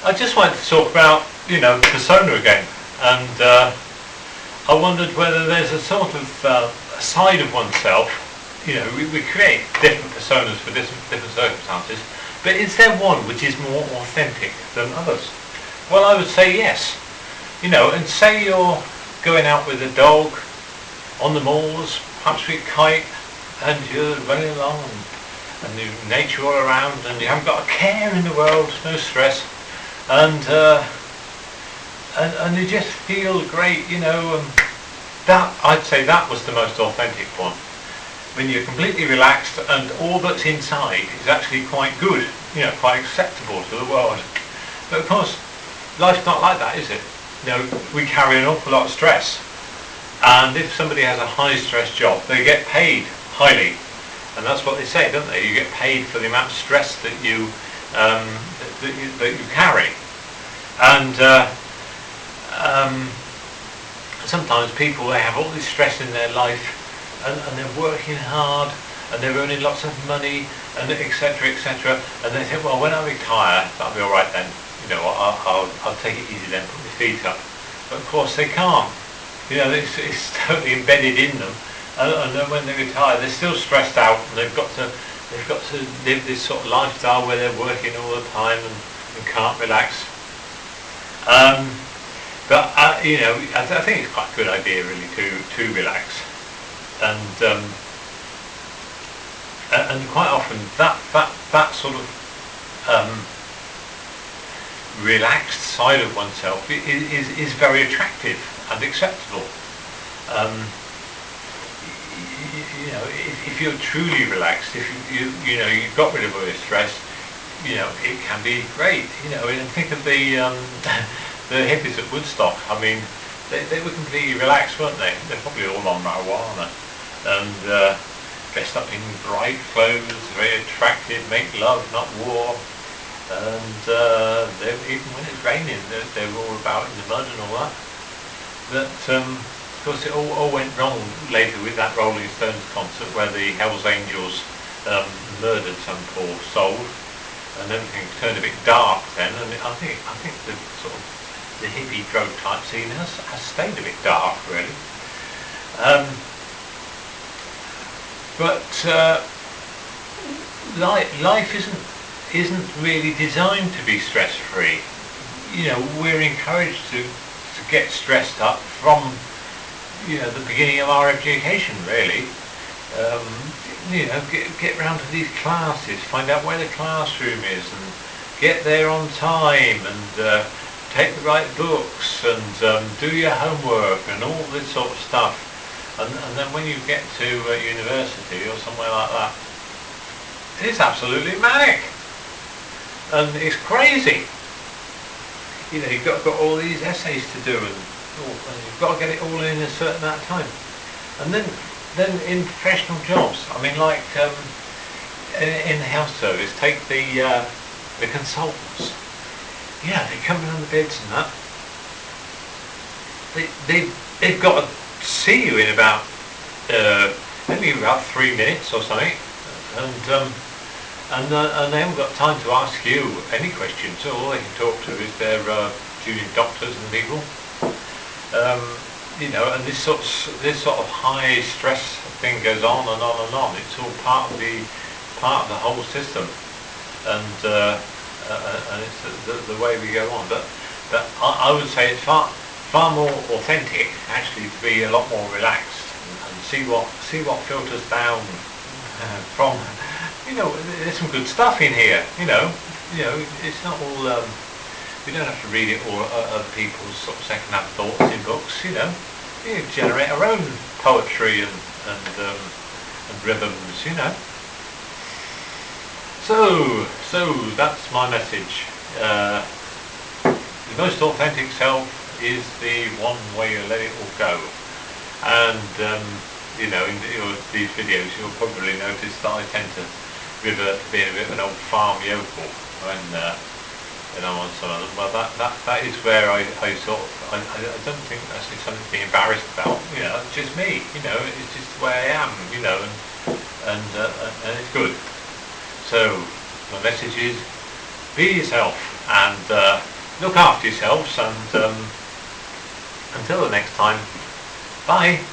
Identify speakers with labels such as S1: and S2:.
S1: I just wanted to talk about, persona again, and I wondered whether there's a sort of a side of oneself. We create different personas for different circumstances, but is there one which is more authentic than others? Well, I would say yes. And say you're going out with a dog on the moors, perhaps with a kite, and you're running along, and there's nature all around, and you haven't got a care in the world, no stress, and you just feel great, that, I'd say that was the most authentic one. When you're completely relaxed and all that's inside is actually quite good, quite acceptable to the world. But of course, life's not like that, is it? We carry an awful lot of stress, and if somebody has a high stress job, they get paid highly, and that's what they say, don't they? You get paid for the amount of stress that you carry, and sometimes people, they have all this stress in their life, and they're working hard, and they're earning lots of money, and etc., etc., and they think, well, when I retire, that'll be all right then. I'll take it easy then, put my feet up. But of course they can't. It's totally embedded in them. And then when they retire, they're still stressed out, and they've got to live this sort of lifestyle where they're working all the time and can't relax. But I think it's quite a good idea really to relax, and quite often that sort of relaxed side of oneself is very attractive and acceptable. If you're truly relaxed, if you've got rid of all your stress, it can be great. And think of the hippies at Woodstock. I mean, they were completely relaxed, weren't they? They're probably all on marijuana and dressed up in bright clothes, very attractive, make love, not war. And even when it's raining, they were all about in the mud and all that. But of course, it all went wrong later with that Rolling Stones concert where the Hells Angels murdered some poor soul, and everything turned a bit dark then. And I think the sort of the hippie drug type scene has stayed a bit dark, really. But life isn't really designed to be stress-free. We're encouraged to get stressed up from the beginning of our education, really. Get round to these classes, find out where the classroom is, and get there on time, and take the right books, and do your homework, and all this sort of stuff. And then when you get to university or somewhere like that, it's absolutely manic. And it's crazy. You've got all these essays to do, and you've got to get it all in a certain amount of time. And then in professional jobs, I mean, like in the health service, take the consultants. They come around the beds and that. They've got to see you in about maybe about 3 minutes or something, and they haven't got time to ask you any questions. So all they can talk to is their junior doctors and people. And this sort of high stress thing goes on and on and on. It's all part of the whole system, and it's the way we go on. But I would say it's far more authentic actually to be a lot more relaxed and see what filters down from. There's some good stuff in here. It's not all. We don't have to read it all other people's sort of second-hand thoughts in books. You generate our own poetry and rhythms. So that's my message. The most authentic self is the one where you let it all go. And in these videos, you'll probably notice that I tend to revert to being a bit of an old farm yokel when I'm on some of them. Well, that is where I don't think that's something to be embarrassed about. It's just me. It's just the way I am. And it's good. So my message is, be yourself, and look after yourselves, and until the next time, bye.